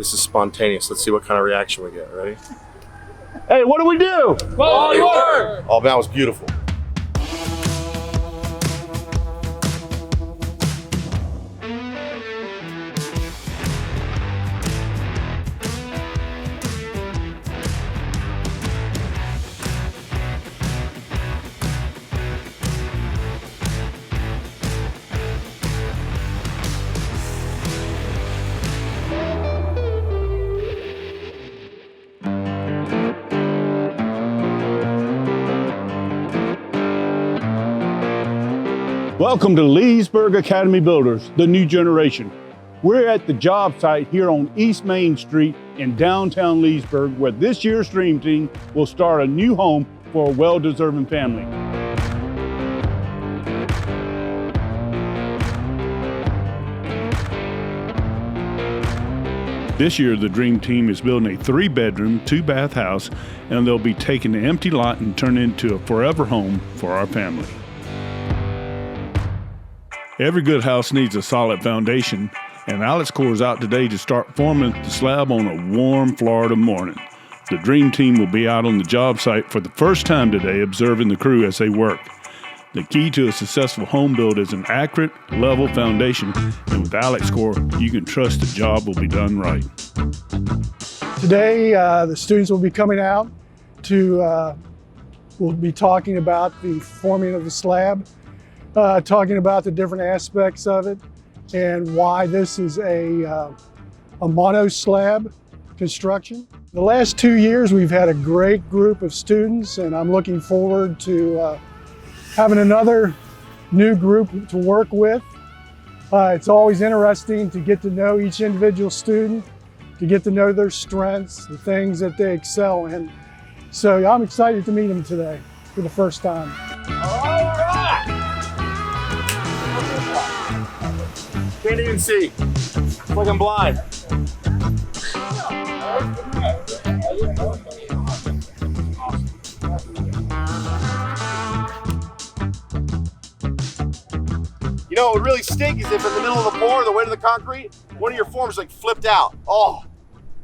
This is spontaneous. Let's see what kind of reaction we get. Ready? Hey, what do we do? Quality work! Oh, that was beautiful. Welcome to Leesburg Academy Builders, the new generation. We're at the job site here on East Main Street in downtown Leesburg, where this year's Dream Team will start a new home for a well-deserving family. This year, the Dream Team is building a 3-bedroom, 2-bath house, and they'll be taking the empty lot and turning it into a forever home for our family. Every good house needs a solid foundation, and Alex Core is out today to start forming the slab on a warm Florida morning. The Dream Team will be out on the job site for the first time today, observing the crew as they work. The key to a successful home build is an accurate, level foundation, and with Alex Core, you can trust the job will be done right. Today, the students will be coming out to, we'll be talking about the forming of the slab, talking about the different aspects of it and why this is a mono slab construction. The last 2 years we've had a great group of students, and I'm looking forward to having another new group to work with. It's always interesting to get to know each individual student, to get to know their strengths, the things that they excel in. So I'm excited to meet them today for the first time. All right. Can't even see. It's like I'm blind. You know, what would really stink is if in the middle of the pour, the weight of the concrete, one of your forms like flipped out. Oh,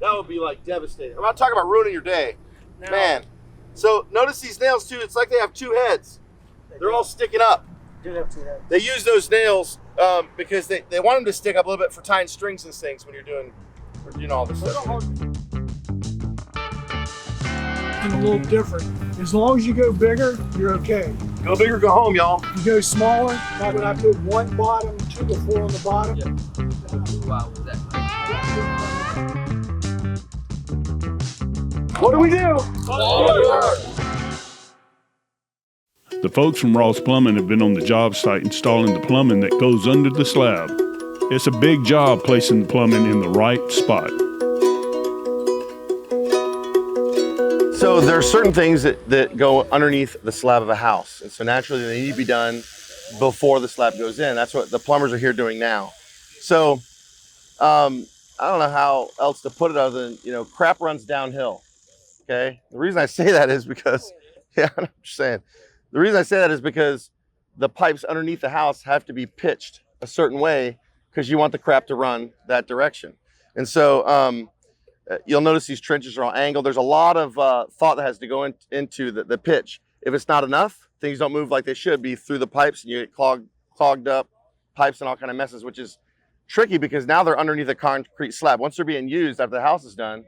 that would be like devastating. I'm not talking about ruining your day. No. Man. So notice these nails too, it's like they have 2 heads. They're all sticking up. They do have 2 heads. They use those nails because they want them to stick up a little bit for tying strings and things when you're doing all this stuff. It's a little different. As long as you go bigger, you're okay. Go big or go home, y'all. If you go smaller, like when I put 1 bottom, 2 before on the bottom. What do we do? The folks from Ross Plumbing have been on the job site installing the plumbing that goes under the slab. It's a big job placing the plumbing in the right spot. So there are certain things that go underneath the slab of a house. And so naturally they need to be done before the slab goes in. That's what the plumbers are here doing now. So I don't know how else to put it other than, crap runs downhill. Okay. The reason I say that is because, I'm just saying. The reason I say that is because the pipes underneath the house have to be pitched a certain way because you want the crap to run that direction. And so you'll notice these trenches are all angled. There's a lot of thought that has to go into the pitch. If it's not enough, things don't move like they should be through the pipes, and you get clogged up pipes and all kind of messes, which is tricky because now they're underneath a concrete slab. Once they're being used after the house is done,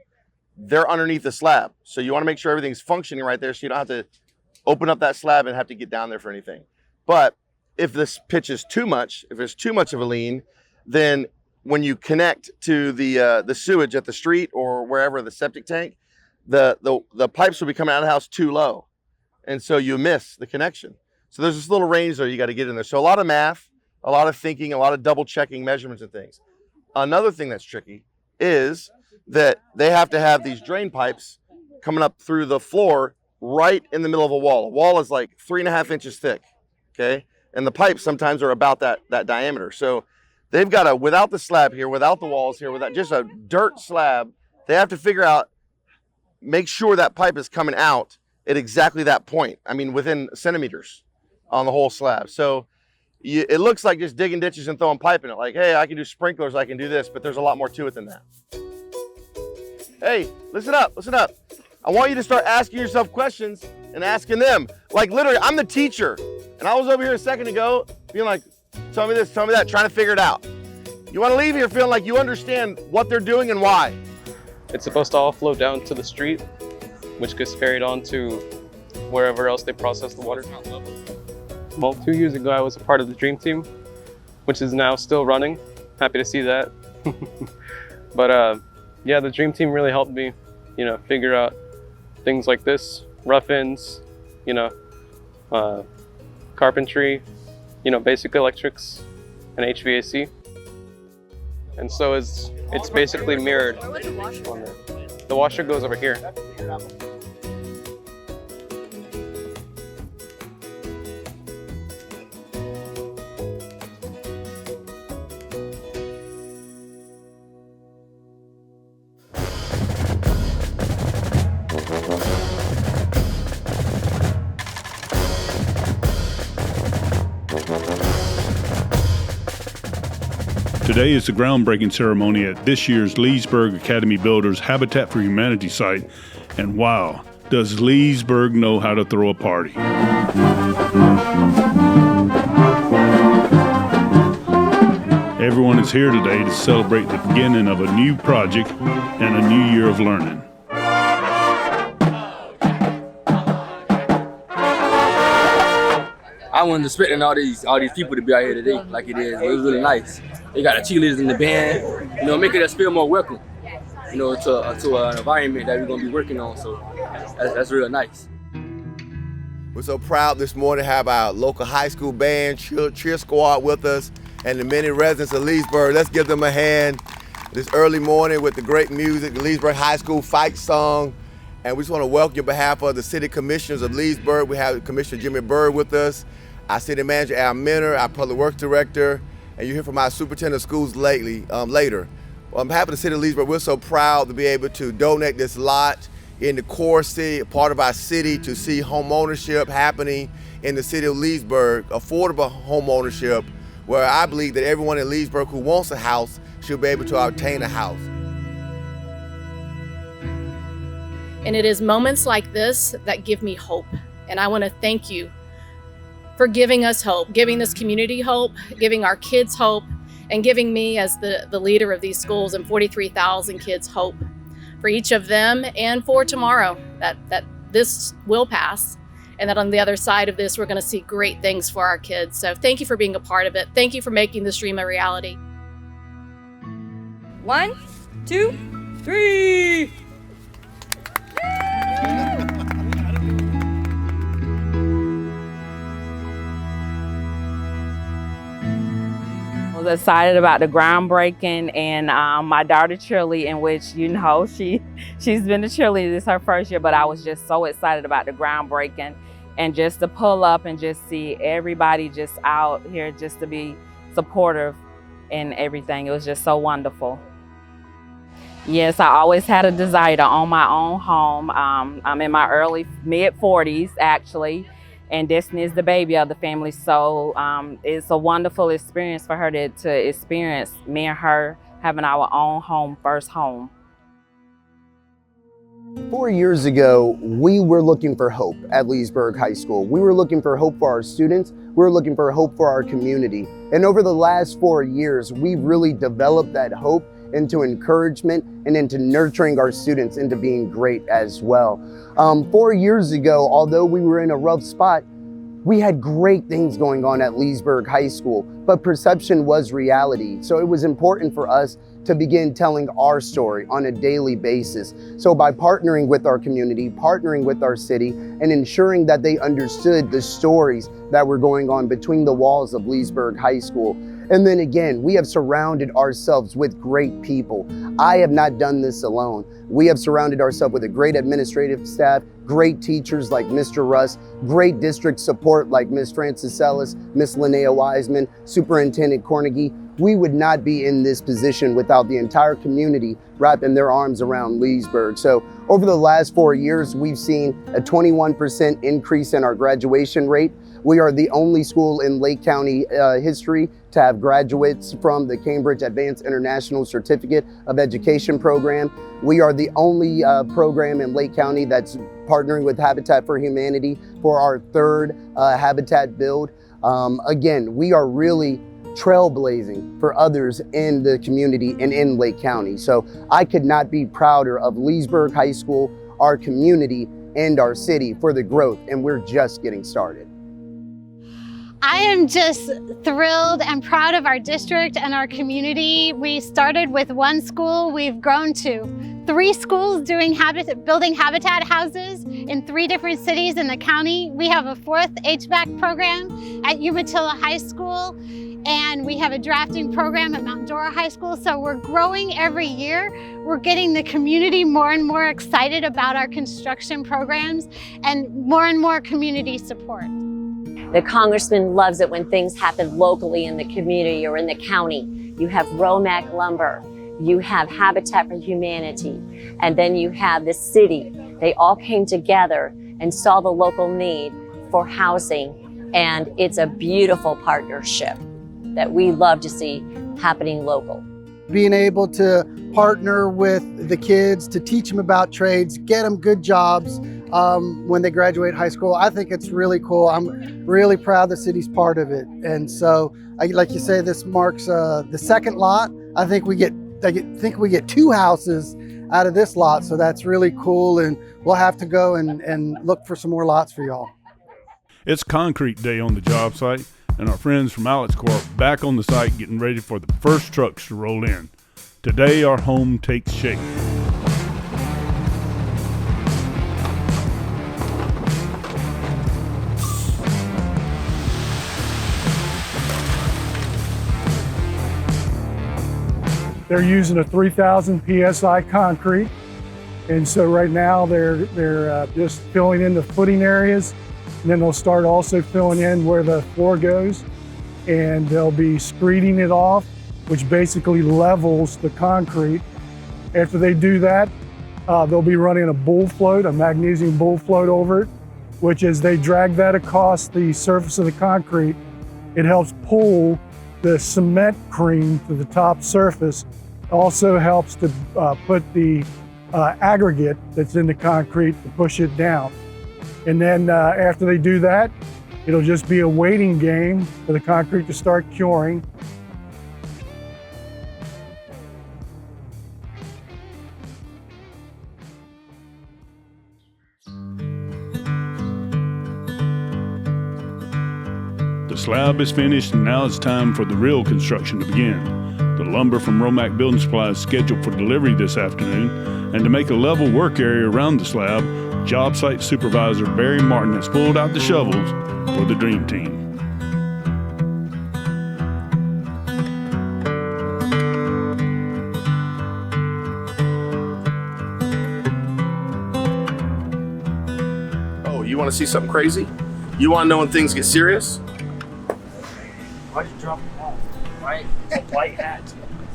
they're underneath the slab. So you want to make sure everything's functioning right there so you don't have to open up that slab and have to get down there for anything. But if this pitch is too much, if there's too much of a lean, then when you connect to the sewage at the street or wherever, the septic tank, the pipes will be coming out of the house too low. And so you miss the connection. So there's this little range there you got to get in there. So a lot of math, a lot of thinking, a lot of double checking measurements and things. Another thing that's tricky is that they have to have these drain pipes coming up through the floor right in the middle of a wall. A wall is like 3.5 inches thick, okay? And the pipes sometimes are about that diameter. So they've got to, without the slab here, without the walls here, without just a dirt slab, they have to figure out, make sure that pipe is coming out at exactly that point. I mean, within centimeters on the whole slab. So it looks like just digging ditches and throwing pipe in it. Like, hey, I can do sprinklers, I can do this, but there's a lot more to it than that. Hey, listen up, listen up. I want you to start asking yourself questions and asking them. Like literally, I'm the teacher. And I was over here a second ago being like, tell me this, tell me that, trying to figure it out. You want to leave here feeling like you understand what they're doing and why. It's supposed to all flow down to the street, which gets carried on to wherever else they process the water. Well, 2 years ago, I was a part of the Dream Team, which is now still running. Happy to see that. But yeah, the Dream Team really helped me, figure out things like this, rough-ins, carpentry, basic electrics and HVAC. And so it's basically mirrored on there. The washer goes over here. Today is the groundbreaking ceremony at this year's Leesburg Academy Builders Habitat for Humanity site, and wow, does Leesburg know how to throw a party. Everyone is here today to celebrate the beginning of a new project and a new year of learning. I wasn't expecting all these people to be out here today like it is. It was really nice. They got the cheerleaders in the band, making us feel more welcome, to an environment that we're gonna be working on. So that's real nice. We're so proud this morning to have our local high school band, cheer squad with us, and the many residents of Leesburg. Let's give them a hand this early morning with the great music, the Leesburg High School fight song. And we just want to welcome you on behalf of the city commissioners of Leesburg. We have Commissioner Jimmy Bird with us, our city manager, Al Minner, our public works director, and you hear from our superintendent of schools later. On behalf of the city of Leesburg, we're so proud to be able to donate this lot in the core city, part of our city, to see home ownership happening in the city of Leesburg, affordable home ownership, where I believe that everyone in Leesburg who wants a house should be able to obtain a house. And it is moments like this that give me hope. And I want to thank you for giving us hope, giving this community hope, giving our kids hope, and giving me as the leader of these schools and 43,000 kids hope for each of them and for tomorrow, that this will pass, and that on the other side of this, we're going to see great things for our kids. So thank you for being a part of it. Thank you for making this dream a reality. 1, 2, 3. I was excited about the groundbreaking and my daughter Shirley, in which she's been a cheerleader. This is her first year, but I was just so excited about the groundbreaking and just to pull up and just see everybody just out here just to be supportive and everything. It was just so wonderful. Yes, I always had a desire to own my own home. I'm in my mid-40s actually. And Destiny is the baby of the family, so it's a wonderful experience for her to experience me and her having our own home, first home. 4 years ago, we were looking for hope at Leesburg High School. We were looking for hope for our students. We were looking for hope for our community. And over the last 4 years, we've really developed that hope into encouragement and into nurturing our students into being great as well. 4 years ago, although we were in a rough spot, we had great things going on at Leesburg High School, but perception was reality. So it was important for us to begin telling our story on a daily basis. So by partnering with our community, partnering with our city, and ensuring that they understood the stories that were going on between the walls of Leesburg High School. And then again, we have surrounded ourselves with great people. I have not done this alone. We have surrounded ourselves with a great administrative staff, great teachers like Mr. Russ, great district support like Ms. Francis Ellis, Ms. Linnea Wiseman, Superintendent Cornegie. We would not be in this position without the entire community wrapping their arms around Leesburg. So over the last 4 years, we've seen a 21% increase in our graduation rate. We are the only school in Lake County history to have graduates from the Cambridge Advanced International Certificate of Education program. We are the only program in Lake County that's partnering with Habitat for Humanity for our third habitat build. Again, we are really trailblazing for others in the community and in Lake County. So I could not be prouder of Leesburg High School, our community, and our city for the growth, and we're just getting started. I am just thrilled and proud of our district and our community. We started with one school, we've grown to 3 schools building habitat houses in 3 different cities in the county. We have a 4th HVAC program at Umatilla High School, and we have a drafting program at Mount Dora High School. So we're growing every year. We're getting the community more and more excited about our construction programs and more community support. The congressman loves it when things happen locally in the community or in the county. You have Romac Lumber, you have Habitat for Humanity, and then you have the city. They all came together and saw the local need for housing, and it's a beautiful partnership that we love to see happening local. Being able to partner with the kids to teach them about trades, get them good jobs when they graduate high school, I think it's really cool. I'm really proud the city's part of it. And so, like you say, this marks the 2nd lot. I think we get 2 houses out of this lot, so that's really cool, and we'll have to go and look for some more lots for y'all. It's concrete day on the job site, and our friends from Alex Corp are back on the site getting ready for the first trucks to roll in. Today our home takes shape. They're using a 3,000 PSI concrete. And so right now they're just filling in the footing areas, and then they'll start also filling in where the floor goes, and they'll be screeding it off, which basically levels the concrete. After they do that, they'll be running a bull float, a magnesium bull float over it, which as they drag that across the surface of the concrete, it helps pull the cement cream to the top surface. Also helps to put the aggregate that's in the concrete to push it down. And then after they do that, it'll just be a waiting game for the concrete to start curing. The slab is finished, and now it's time for the real construction to begin. The lumber from Romac Building Supply is scheduled for delivery this afternoon, and to make a level work area around the slab, Job Site Supervisor Barry Martin has pulled out the shovels for the Dream Team. Oh, you want to see something crazy? You want to know when things get serious? Why'd you drop the ball? Right? White hat.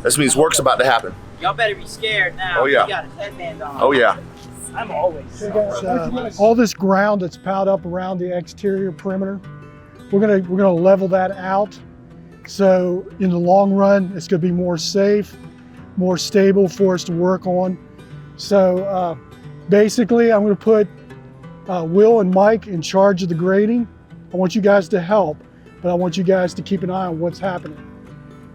This means work's about to happen. Y'all better be scared now. Oh, yeah. You got a headband on. Oh, yeah. I'm always All this ground that's piled up around the exterior perimeter, we're gonna level that out. So in the long run, it's gonna be more safe, more stable for us to work on. So basically, I'm gonna put Will and Mike in charge of the grading. I want you guys to help, but I want you guys to keep an eye on what's happening.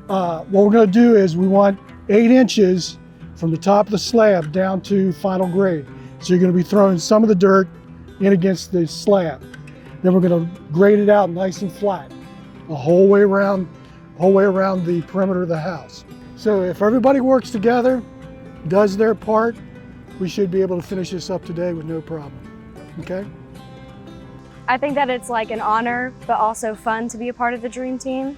What we're gonna do is we want 8 inches from the top of the slab down to final grade. So you're gonna be throwing some of the dirt in against the slab. Then we're gonna grade it out nice and flat, the whole way around the perimeter of the house. So if everybody works together, does their part, we should be able to finish this up today with no problem, okay? I think that it's like an honor, but also fun to be a part of the Dream Team.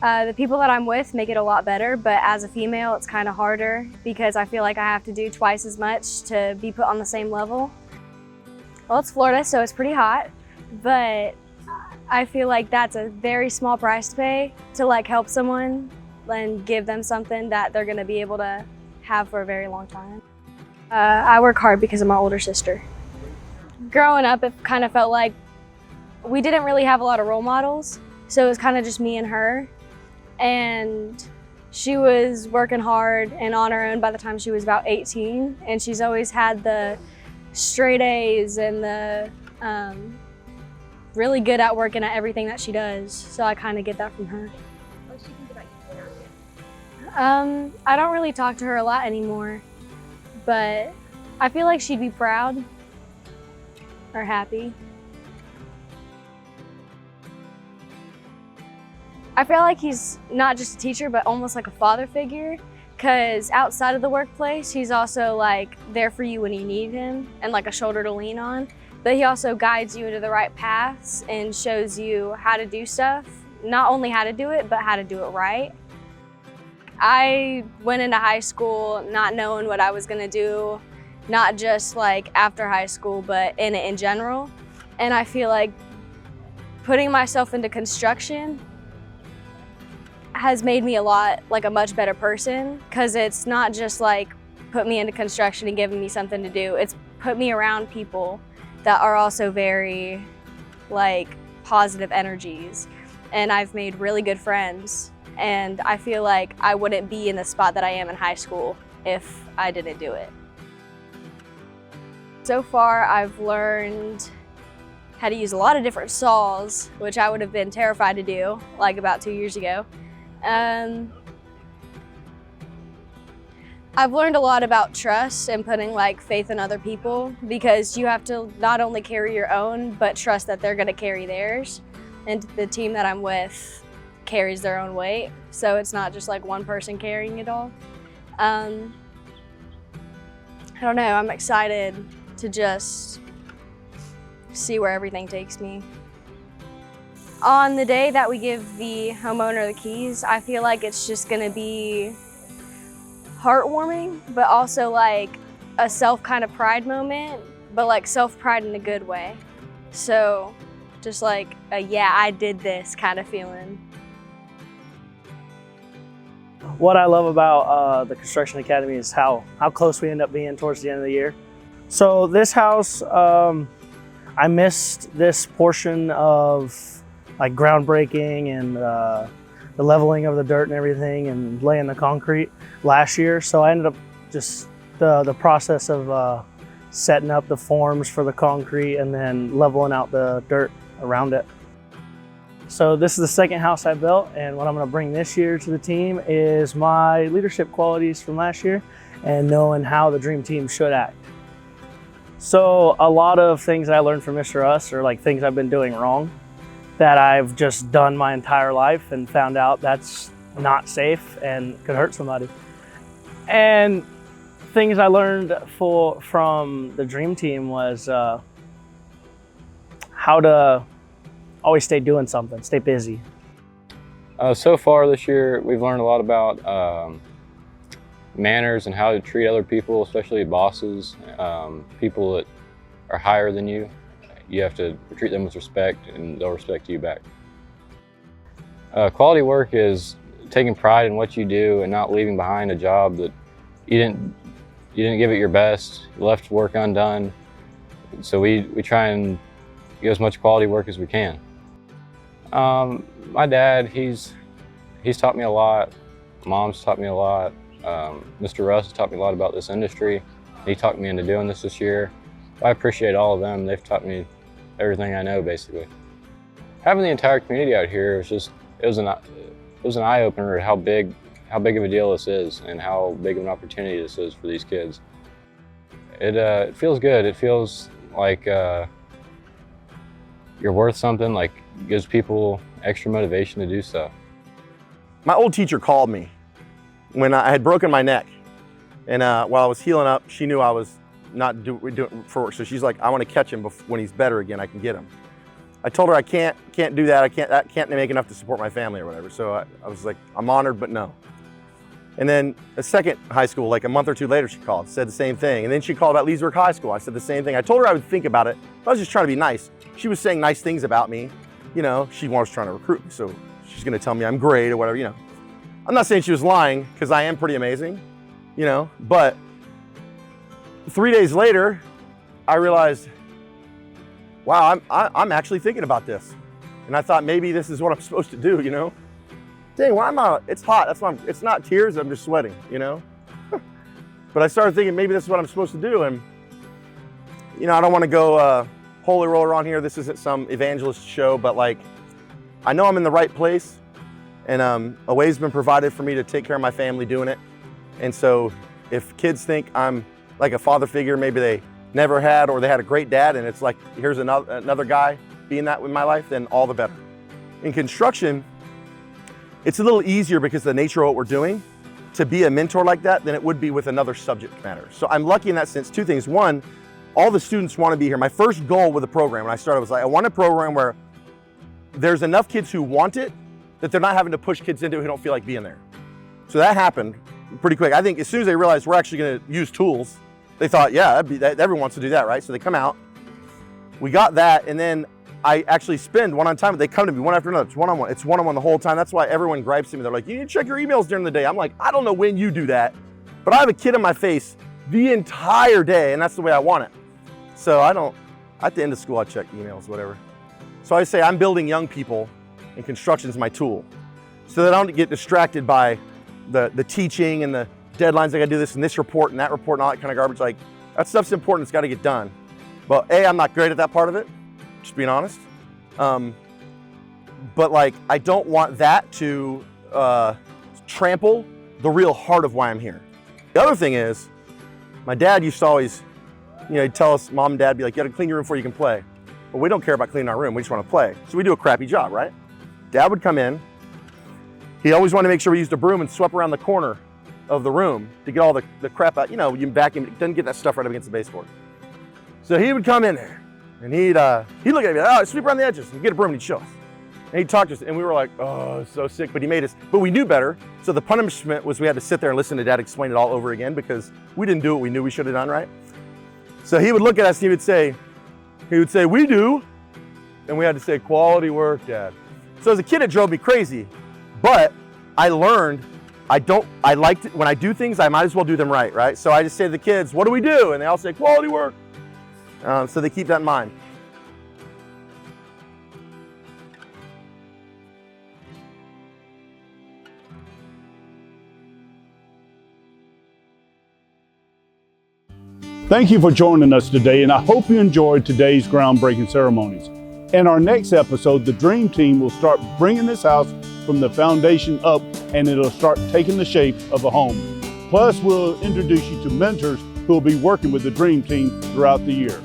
The people that I'm with make it a lot better, but as a female, it's kind of harder because I feel like I have to do twice as much to be put on the same level. Well, it's Florida, so it's pretty hot, but I feel like that's a very small price to pay to like help someone and give them something that they're gonna be able to have for a very long time. I work hard because of my older sister. Growing up, it kind of felt like we didn't really have a lot of role models, so it was kind of just me and her. And she was working hard and on her own by the time she was about 18, and she's always had the straight A's and the really good at working at everything that she does. So I kind of get that from her. What does she think about you? I don't really talk to her a lot anymore, but I feel like she'd be proud or happy. I feel like he's not just a teacher, but almost like a father figure, because outside of the workplace, he's also like there for you when you need him and like a shoulder to lean on. But he also guides you into the right paths and shows you how to do stuff, not only how to do it, but how to do it right. I went into high school not knowing what I was gonna do, not just like after high school, but in it in general. And I feel like putting myself into construction has made me a much better person, because it's not just like put me into construction and giving me something to do. It's put me around people that are also very like positive energies, and I've made really good friends, and I feel like I wouldn't be in the spot that I am in high school if I didn't do it. So far I've learned how to use a lot of different saws, which I would have been terrified to do like about 2 years ago. I've learned a lot about trust and putting like faith in other people, because you have to not only carry your own, but trust that they're gonna carry theirs. And the team that I'm with carries their own weight. So it's not just like one person carrying it all. I don't know, I'm excited to just see where everything takes me. On the day that we give the homeowner the keys, I feel like it's just gonna be heartwarming, but also like a self kind of pride moment, but like self-pride in a good way. So just like a yeah, I did this kind of feeling. What I love about the Construction Academy is how close we end up being towards the end of the year. So this house, I missed this portion of like groundbreaking and the leveling of the dirt and everything and laying the concrete last year. So I ended up just the process of setting up the forms for the concrete and then leveling out the dirt around it. So this is the second house I built, and what I'm gonna bring this year to the team is my leadership qualities from last year and knowing how the dream team should act. So a lot of things I learned from Mr. Us are like things I've been doing wrong that I've just done my entire life and found out that's not safe and could hurt somebody. And things I learned from the dream team was how to always stay doing something, stay busy. So far this year, we've learned a lot about manners and how to treat other people, especially bosses, people that are higher than you. You have to treat them with respect and they'll respect you back. Quality work is taking pride in what you do and not leaving behind a job that you didn't give it your best, you left work undone. So we try and get as much quality work as we can. My dad, he's taught me a lot. Mom's taught me a lot. Mr. Russ has taught me a lot about this industry. He talked me into doing this year. I appreciate all of them. They've taught me everything I know, basically. Having the entire community out here it was an eye-opener at how big of a deal this is and how big of an opportunity this is for these kids. It feels good. It feels like you're worth something, like gives people extra motivation to do stuff. My old teacher called me when I had broken my neck, and while I was healing up, she knew I was not doing it for work. So she's like, I want to catch him when he's better again, I can get him. I told her I can't do that. I can't make enough to support my family or whatever. So I was like, I'm honored, but no. And then a second high school, like a month or two later, she called, said the same thing. And then she called about Leesburg High School. I said the same thing. I told her I would think about it, but I was just trying to be nice. She was saying nice things about me. You know, she was trying to recruit me. So she's gonna tell me I'm great or whatever, you know. I'm not saying she was lying, because I am pretty amazing, you know, but 3 days later, I realized wow, I'm actually thinking about this. And I thought maybe this is what I'm supposed to do, you know? Dang, why am I, it's hot, that's why it's not tears, I'm just sweating, you know? But I started thinking maybe this is what I'm supposed to do. And, you know, I don't want to go holy roller on here. This isn't some evangelist show, but like, I know I'm in the right place, and a way's been provided for me to take care of my family doing it. And so if kids think I'm like a father figure, maybe they never had, or they had a great dad, and it's like, here's another guy being that in my life, then all the better. In construction, it's a little easier because of the nature of what we're doing to be a mentor like that than it would be with another subject matter. So I'm lucky in that sense. Two things. One, all the students want to be here. My first goal with the program when I started was like, I want a program where there's enough kids who want it that they're not having to push kids into it who don't feel like being there. So that happened pretty quick. I think as soon as they realized we're actually going to use tools, they thought, yeah, everyone wants to do that, right? So they come out, we got that, and then I actually spend one-on-one time. They come to me one after another. It's one-on-one. It's one-on-one the whole time. That's why everyone gripes at me. They're like, you need to check your emails during the day. I'm like, I don't know when you do that, but I have a kid in my face the entire day, and that's the way I want it. So at the end of school, I check emails, whatever. So I say I'm building young people, and construction is my tool. So that I don't get distracted by the teaching and the deadlines. I gotta do this and this report and that report and all that kind of garbage. Like, that stuff's important, it's gotta get done. But I'm not great at that part of it, just being honest. But like, I don't want that to trample the real heart of why I'm here. The other thing is, my dad used to always, you know, he'd tell us, mom and dad, be like, you gotta clean your room before you can play. But we don't care about cleaning our room, we just wanna play. So we do a crappy job, right? Dad would come in, he always wanted to make sure we used a broom and swept around the corner of the room to get all the crap out. You know, you vacuum, it doesn't get that stuff right up against the baseboard. So he would come in there and he'd look at me, oh, sweep around the edges, and get a broom and he'd show us. And he'd talk to us, and we were like, oh, so sick, but he made us, but we knew better. So the punishment was we had to sit there and listen to Dad explain it all over again because we didn't do what we knew we should have done, right? So he would look at us and he would say, we do. And we had to say, quality work, Dad. So as a kid, it drove me crazy, but I learned I liked it when I do things, I might as well do them right? So I just say to the kids, what do we do? And they all say, quality work. So they keep that in mind. Thank you for joining us today, and I hope you enjoyed today's groundbreaking ceremonies. In our next episode, the Dream Team will start bringing this house from the foundation up, and it'll start taking the shape of a home. Plus, we'll introduce you to mentors who will be working with the Dream Team throughout the year.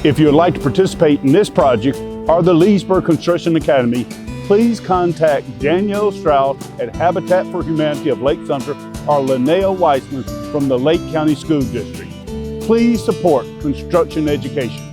If you would like to participate in this project or the Leesburg Construction Academy, please contact Danielle Stroud at Habitat for Humanity of Lake-Sumter or Linnea Weissman from the Lake County School District. Please support construction education.